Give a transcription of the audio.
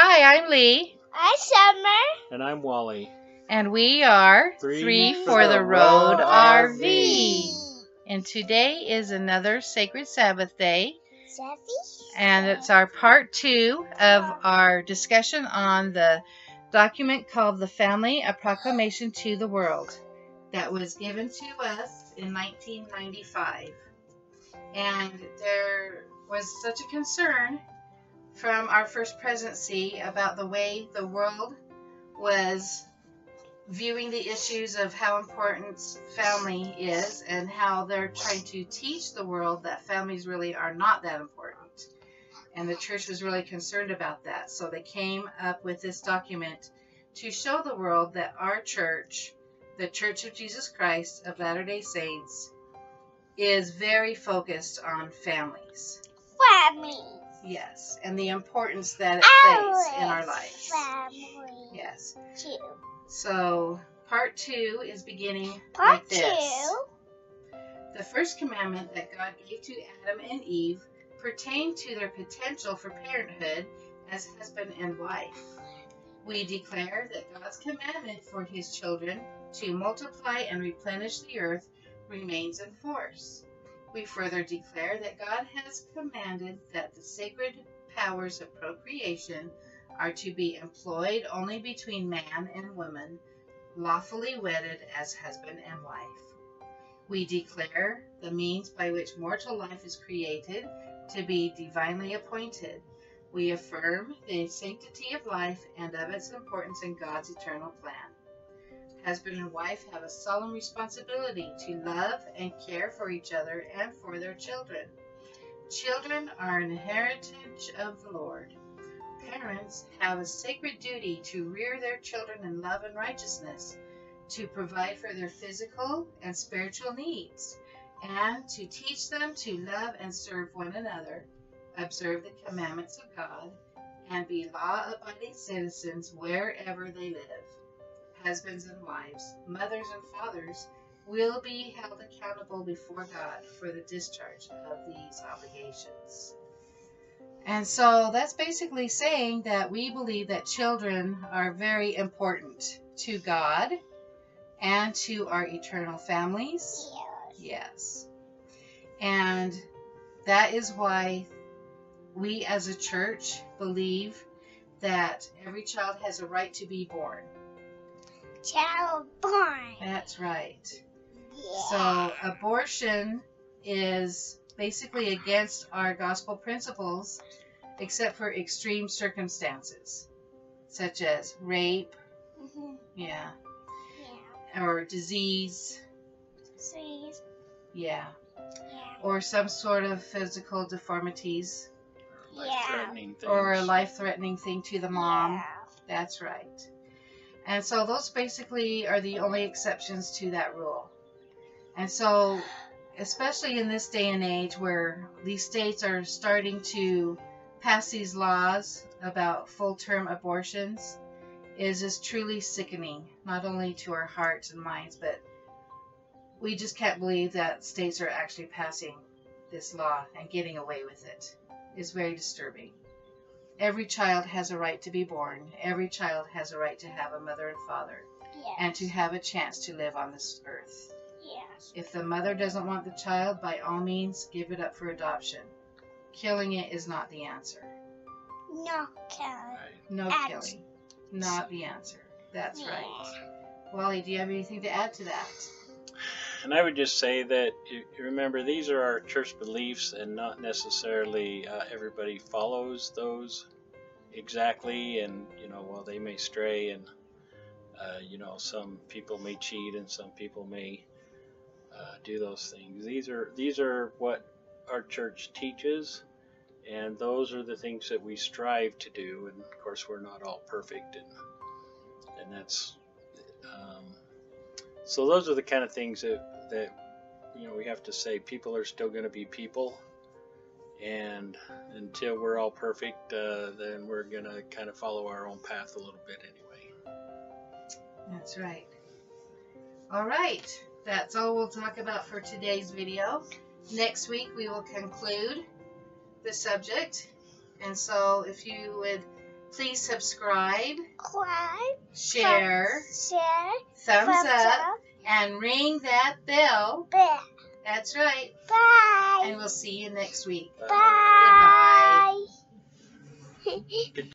Hi, I'm Lee. I'm Summer. And I'm Wally. And we are Three for the Road RV. RV. And today is another Sacred Sabbath day. Sassy? And it's our part 2 of our discussion on the document called The Family, A Proclamation to the World that was given to us in 1995. And there was such a concern from our first presidency about the way the world was viewing the issues of how important family is and how they're trying to teach the world that families really are not that important. And the church was really concerned about that. So they came up with this document to show the world that our church, the Church of Jesus Christ of Latter-day Saints, is very focused on families. Family. Yes, and the importance that it plays in our lives. Family. Yes. Two. So, part 2 is beginning Part like this. The first commandment that God gave to Adam and Eve pertained to their potential for parenthood as husband and wife. We declare that God's commandment for his children to multiply and replenish the earth remains in force. We further declare that God has commanded that the sacred powers of procreation are to be employed only between man and woman, lawfully wedded as husband and wife. We declare the means by which mortal life is created to be divinely appointed. We affirm the sanctity of life and of its importance in God's eternal plan. Husband and wife have a solemn responsibility to love and care for each other and for their children. Children are an heritage of the Lord. Parents have a sacred duty to rear their children in love and righteousness, to provide for their physical and spiritual needs, and to teach them to love and serve one another, observe the commandments of God, and be law-abiding citizens wherever they live. Husbands and wives, mothers and fathers will be held accountable before God for the discharge of these obligations. And so that's basically saying that we believe that children are very important to God and to our eternal families. Yes. And that is why we as a church believe that every child has a right to be born. Child born. That's right. Yeah. So abortion is basically against our gospel principles, except for extreme circumstances, such as rape, Yeah. or disease, Yeah. or some sort of physical deformities, Life-threatening things. or a life-threatening thing to the mom. Yeah. That's right. And so those basically are the only exceptions to that rule. And so, especially in this day and age where these states are starting to pass these laws about full-term abortions, is truly sickening, not only to our hearts and minds, but we just can't believe that states are actually passing this law and getting away with it. It's very disturbing. Every child has a right to be born. Every child has a right to have a mother and father, Yes. and to have a chance to live on this earth. Yes. If the mother doesn't want the child, by all means, give it up for adoption. Killing it is not the answer. No, Kelly. No Act- killing. Not the answer. That's Yeah. right. Wally, do you have anything to add to that? And I would just say that, you remember, these are our church beliefs, and not necessarily everybody follows those exactly. And, while they may stray, and, some people may cheat, and some people may do those things. These are what our church teaches, and those are the things that we strive to do. And, of course, we're not all perfect, and that's... So those are the kind of things that we have to say. People are still going to be people, and until we're all perfect, then we're going to kind of follow our own path a little bit anyway. That's right. All right. That's all we'll talk about for today's video. Next week we will conclude the subject. And so if you would Please subscribe, Cry. share, Share. thumbs up, and ring that bell. Bye. That's right. Bye. And we'll see you next week. Bye. Good